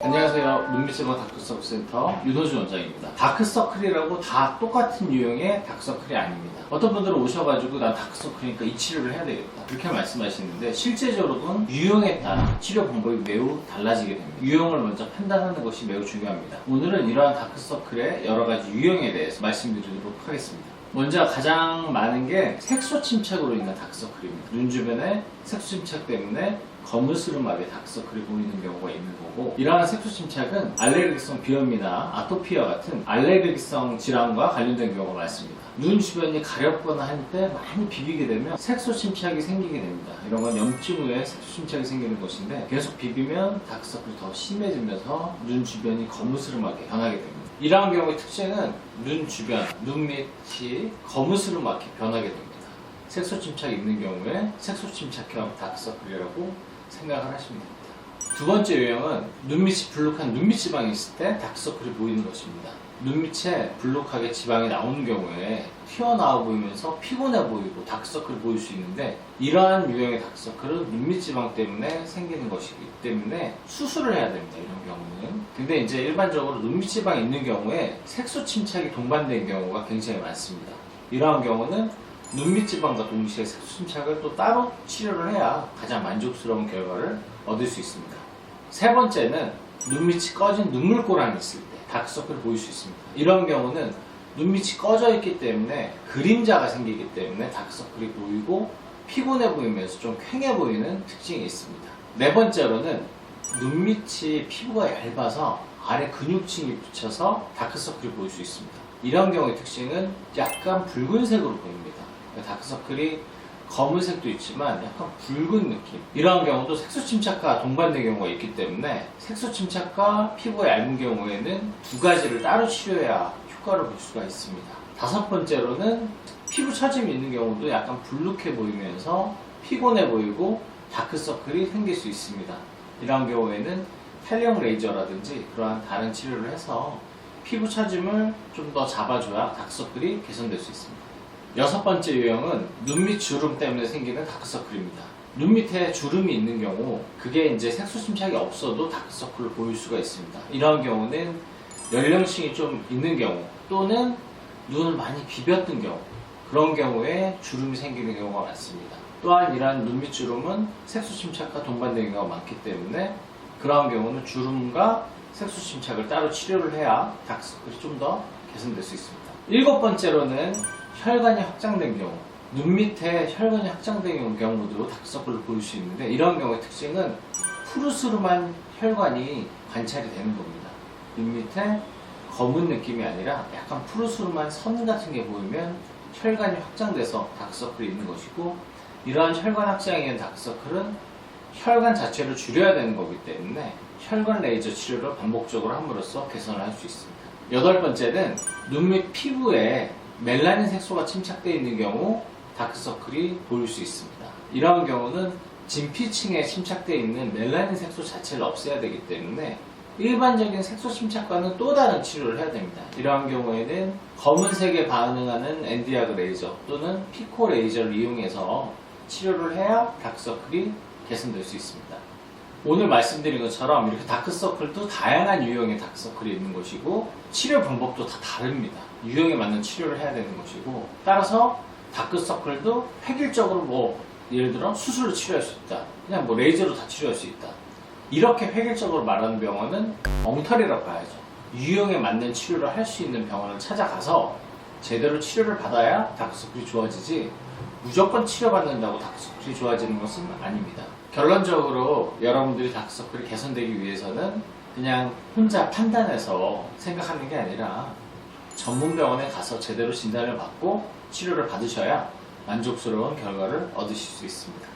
안녕하세요. 눈밑질병 다크서클 센터 윤호준 원장입니다. 다크서클이라고 다 똑같은 유형의 다크서클이 아닙니다. 어떤 분들은 오셔가지고 난 다크서클이니까 이 치료를 해야 되겠다 그렇게 말씀하시는데, 실제적으로는 유형에 따라 치료 방법이 매우 달라지게 됩니다. 유형을 먼저 판단하는 것이 매우 중요합니다. 오늘은 이러한 다크서클의 여러가지 유형에 대해서 말씀드리도록 하겠습니다. 먼저 가장 많은 게 색소 침착으로 인한 다크서클입니다. 눈 주변에 색소 침착 때문에 거무스름하게 다크서클이 보이는 경우가 있는 거고, 이러한 색소 침착은 알레르기성 비염이나 아토피와 같은 알레르기성 질환과 관련된 경우가 많습니다. 눈 주변이 가렵거나 할 때 많이 비비게 되면 색소 침착이 생기게 됩니다. 이런 건 염증 후에 색소 침착이 생기는 것인데, 계속 비비면 다크서클이 더 심해지면서 눈 주변이 거무스름하게 변하게 됩니다. 이러한 경우의 특징은 눈 주변, 눈 밑이 거무스름하게 변하게 됩니다. 색소 침착이 있는 경우에 색소 침착형 다크서클이라고 생각을 하시면 됩니다. 두 번째 유형은 눈밑이 불룩한 눈밑 지방이 있을 때 다크서클이 보이는 것입니다. 눈밑에 불룩하게 지방이 나오는 경우에 튀어나와 보이면서 피곤해 보이고 다크서클이 보일 수 있는데, 이러한 유형의 다크서클은 눈밑 지방 때문에 생기는 것이기 때문에 수술을 해야 됩니다. 이런 경우는. 근데 이제 일반적으로 눈밑 지방이 있는 경우에 색소 침착이 동반된 경우가 굉장히 많습니다. 이러한 경우는 눈밑 지방과 동시에 색소 침착을 또 따로 치료를 해야 가장 만족스러운 결과를 얻을 수 있습니다. 세 번째는 눈밑이 꺼진 눈물고랑이 있을 때 다크서클이 보일 수 있습니다. 이런 경우는 눈밑이 꺼져 있기 때문에 그림자가 생기기 때문에 다크서클이 보이고 피곤해 보이면서 좀 퀭해 보이는 특징이 있습니다. 네 번째로는 눈밑이 피부가 얇아서 아래 근육층이 붙여서 다크서클이 보일 수 있습니다. 이런 경우의 특징은 약간 붉은색으로 보입니다. 다크서클이 검은색도 있지만 약간 붉은 느낌, 이러한 경우도 색소 침착과 동반된 경우가 있기 때문에 색소 침착과 피부가 얇은 경우에는 두 가지를 따로 치료해야 효과를 볼 수가 있습니다. 다섯 번째로는 피부 처짐이 있는 경우도 약간 불룩해 보이면서 피곤해 보이고 다크서클이 생길 수 있습니다. 이러한 경우에는 탄력 레이저라든지 그러한 다른 치료를 해서 피부 처짐을 좀 더 잡아줘야 다크서클이 개선될 수 있습니다. 여섯 번째 유형은 눈밑 주름 때문에 생기는 다크서클입니다. 눈 밑에 주름이 있는 경우, 그게 이제 색소 침착이 없어도 다크서클을 보일 수가 있습니다. 이러한 경우는 연령층이 좀 있는 경우, 또는 눈을 많이 비볐던 경우, 그런 경우에 주름이 생기는 경우가 많습니다. 또한 이러한 눈밑 주름은 색소 침착과 동반되는 경우가 많기 때문에 그러한 경우는 주름과 색소 침착을 따로 치료를 해야 다크서클이 좀 더 개선될 수 있습니다. 일곱 번째로는 혈관이 확장된 경우, 눈 밑에 혈관이 확장된 경우도 다크서클을 보일 수 있는데, 이런 경우의 특징은 푸르스름한 혈관이 관찰이 되는 겁니다. 눈 밑에 검은 느낌이 아니라 약간 푸르스름한 선 같은 게 보이면 혈관이 확장돼서 다크서클이 있는 것이고, 이러한 혈관 확장에 의한 다크서클은 혈관 자체를 줄여야 되는 거기 때문에 혈관 레이저 치료를 반복적으로 함으로써 개선을 할 수 있습니다. 여덟 번째는 눈 밑 피부에 멜라닌 색소가 침착되어 있는 경우 다크서클이 보일 수 있습니다. 이러한 경우는 진피층에 침착되어 있는 멜라닌 색소 자체를 없애야 되기 때문에 일반적인 색소 침착과는 또 다른 치료를 해야 됩니다. 이러한 경우에는 검은색에 반응하는 엔디아그 레이저 또는 피코 레이저를 이용해서 치료를 해야 다크서클이 개선될 수 있습니다. 오늘 말씀드린 것처럼 이렇게 다크서클도 다양한 유형의 다크서클이 있는 것이고, 치료 방법도 다 다릅니다. 유형에 맞는 치료를 해야 되는 것이고, 따라서 다크서클도 획일적으로 예를 들어 수술로 치료할 수 있다, 그냥 레이저로 다 치료할 수 있다, 이렇게 획일적으로 말하는 병원은 엉터리라고 봐야죠. 유형에 맞는 치료를 할 수 있는 병원을 찾아가서 제대로 치료를 받아야 다크서클이 좋아지지, 무조건 치료받는다고 다크서클이 좋아지는 것은 아닙니다. 결론적으로 여러분들이 다크서클이 개선되기 위해서는 그냥 혼자 판단해서 생각하는 게 아니라 전문병원에 가서 제대로 진단을 받고 치료를 받으셔야 만족스러운 결과를 얻으실 수 있습니다.